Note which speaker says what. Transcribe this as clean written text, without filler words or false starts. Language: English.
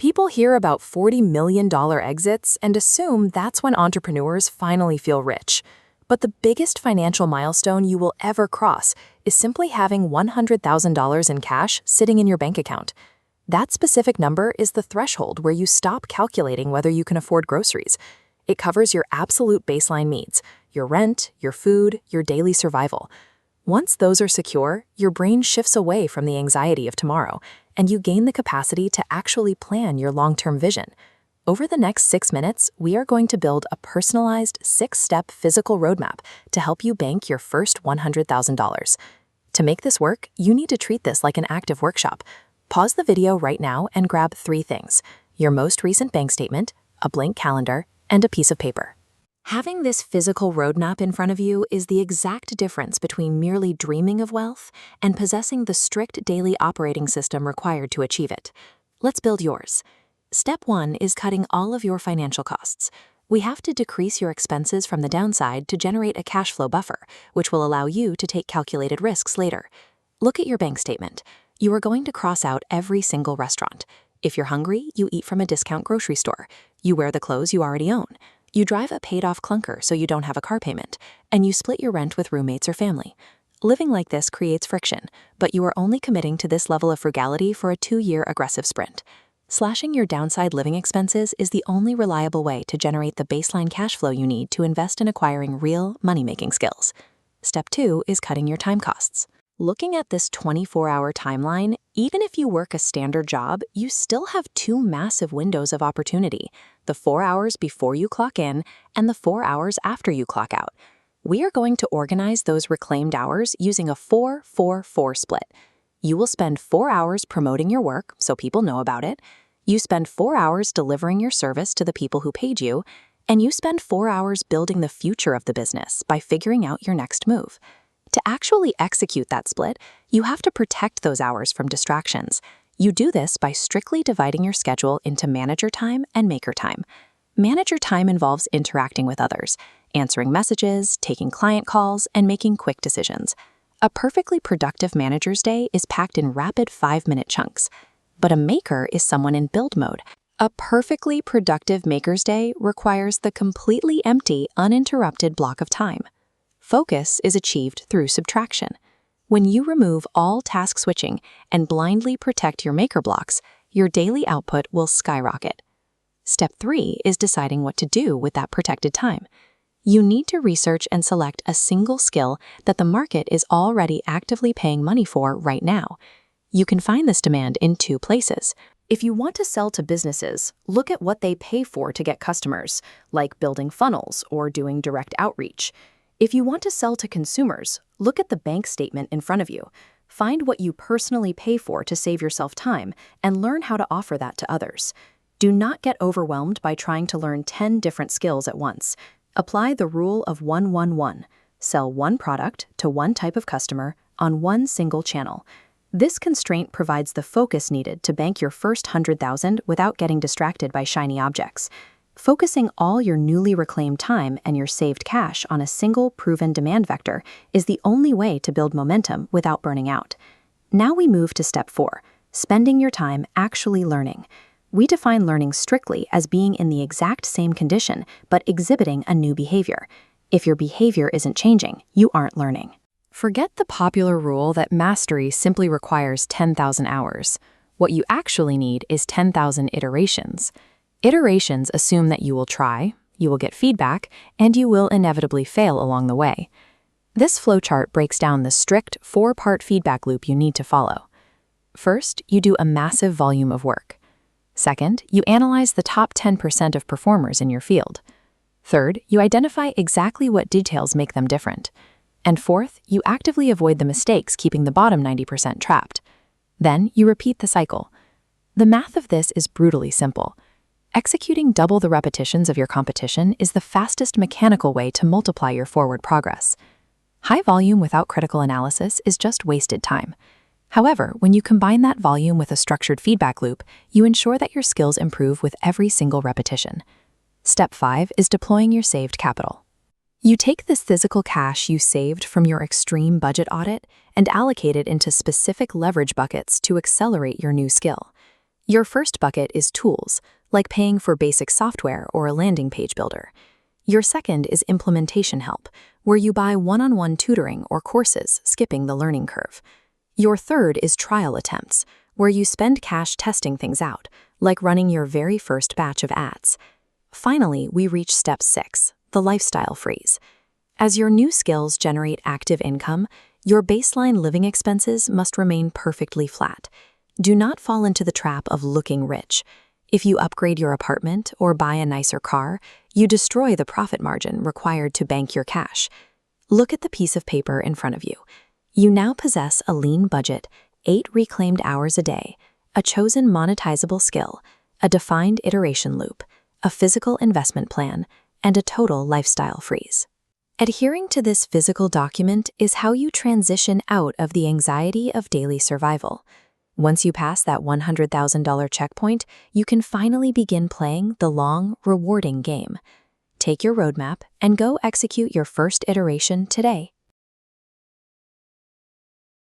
Speaker 1: People hear about $40 million exits and assume that's when entrepreneurs finally feel rich. But the biggest financial milestone you will ever cross is simply having $100,000 in cash sitting in your bank account. That specific number is the threshold where you stop calculating whether you can afford groceries. It covers your absolute baseline needs, your rent, your food, your daily survival. Once those are secure, your brain shifts away from the anxiety of tomorrow, and you gain the capacity to actually plan your long-term vision. Over the next 6 minutes, we are going to build a personalized 6-step physical roadmap to help you bank your first $100,000. To make this work, you need to treat this like an active workshop. Pause the video right now and grab 3 things: your most recent bank statement, a blank calendar, and a piece of paper. Having this physical roadmap in front of you is the exact difference between merely dreaming of wealth and possessing the strict daily operating system required to achieve it. Let's build yours. Step 1 is cutting all of your financial costs. We have to decrease your expenses from the downside to generate a cash flow buffer, which will allow you to take calculated risks later. Look at your bank statement. You are going to cross out every single restaurant. If you're hungry, you eat from a discount grocery store. You wear the clothes you already own. You drive a paid-off clunker so you don't have a car payment, and you split your rent with roommates or family. Living like this creates friction, but you are only committing to this level of frugality for a 2-year aggressive sprint. Slashing your downside living expenses is the only reliable way to generate the baseline cash flow you need to invest in acquiring real money-making skills. Step 2 is cutting your time costs. Looking at this 24-hour timeline, even if you work a standard job, you still have 2 massive windows of opportunity: the 4 hours before you clock in and the 4 hours after you clock out. We are going to organize those reclaimed hours using a 4-4-4 split. You will spend 4 hours promoting your work so people know about it. You spend 4 hours delivering your service to the people who paid you, and you spend 4 hours building the future of the business by figuring out your next move. To actually execute that split, you have to protect those hours from distractions. You do this by strictly dividing your schedule into manager time and maker time. Manager time involves interacting with others, answering messages, taking client calls, and making quick decisions. A perfectly productive manager's day is packed in rapid 5-minute chunks. But a maker is someone in build mode. A perfectly productive maker's day requires the completely empty, uninterrupted block of time. Focus is achieved through subtraction. When you remove all task switching and blindly protect your maker blocks, your daily output will skyrocket. Step 3 is deciding what to do with that protected time. You need to research and select a single skill that the market is already actively paying money for right now. You can find this demand in 2 places. If you want to sell to businesses, look at what they pay for to get customers, like building funnels or doing direct outreach. If you want to sell to consumers, look at the bank statement in front of you. Find what you personally pay for to save yourself time and learn how to offer that to others. Do not get overwhelmed by trying to learn 10 different skills at once. Apply the rule of 1-1-1. Sell one product to one type of customer on one single channel. This constraint provides the focus needed to bank your first $100,000 without getting distracted by shiny objects. Focusing all your newly reclaimed time and your saved cash on a single proven demand vector is the only way to build momentum without burning out. Now we move to step 4, spending your time actually learning. We define learning strictly as being in the exact same condition but exhibiting a new behavior. If your behavior isn't changing, you aren't learning. Forget the popular rule that mastery simply requires 10,000 hours. What you actually need is 10,000 iterations. Iterations assume that you will try, you will get feedback, and you will inevitably fail along the way. This flowchart breaks down the strict 4-part feedback loop you need to follow. First, you do a massive volume of work. Second, you analyze the top 10% of performers in your field. Third, you identify exactly what details make them different. And fourth, you actively avoid the mistakes keeping the bottom 90% trapped. Then you repeat the cycle. The math of this is brutally simple. Executing double the repetitions of your competition is the fastest mechanical way to multiply your forward progress. High volume without critical analysis is just wasted time. However, when you combine that volume with a structured feedback loop, you ensure that your skills improve with every single repetition. Step 5 is deploying your saved capital. You take this physical cash you saved from your extreme budget audit and allocate it into specific leverage buckets to accelerate your new skill. Your first bucket is tools, like paying for basic software or a landing page builder. Your second is implementation help, where you buy one-on-one tutoring or courses, skipping the learning curve. Your third is trial attempts, where you spend cash testing things out, like running your very first batch of ads. Finally, we reach step 6, the lifestyle freeze. As your new skills generate active income, your baseline living expenses must remain perfectly flat. Do not fall into the trap of looking rich. If you upgrade your apartment or buy a nicer car, you destroy the profit margin required to bank your cash. Look at the piece of paper in front of you. You now possess a lean budget, 8 reclaimed hours a day, a chosen monetizable skill, a defined iteration loop, a physical investment plan, and a total lifestyle freeze. Adhering to this physical document is how you transition out of the anxiety of daily survival. Once you pass that $100,000 checkpoint, you can finally begin playing the long, rewarding game. Take your roadmap and go execute your first iteration today.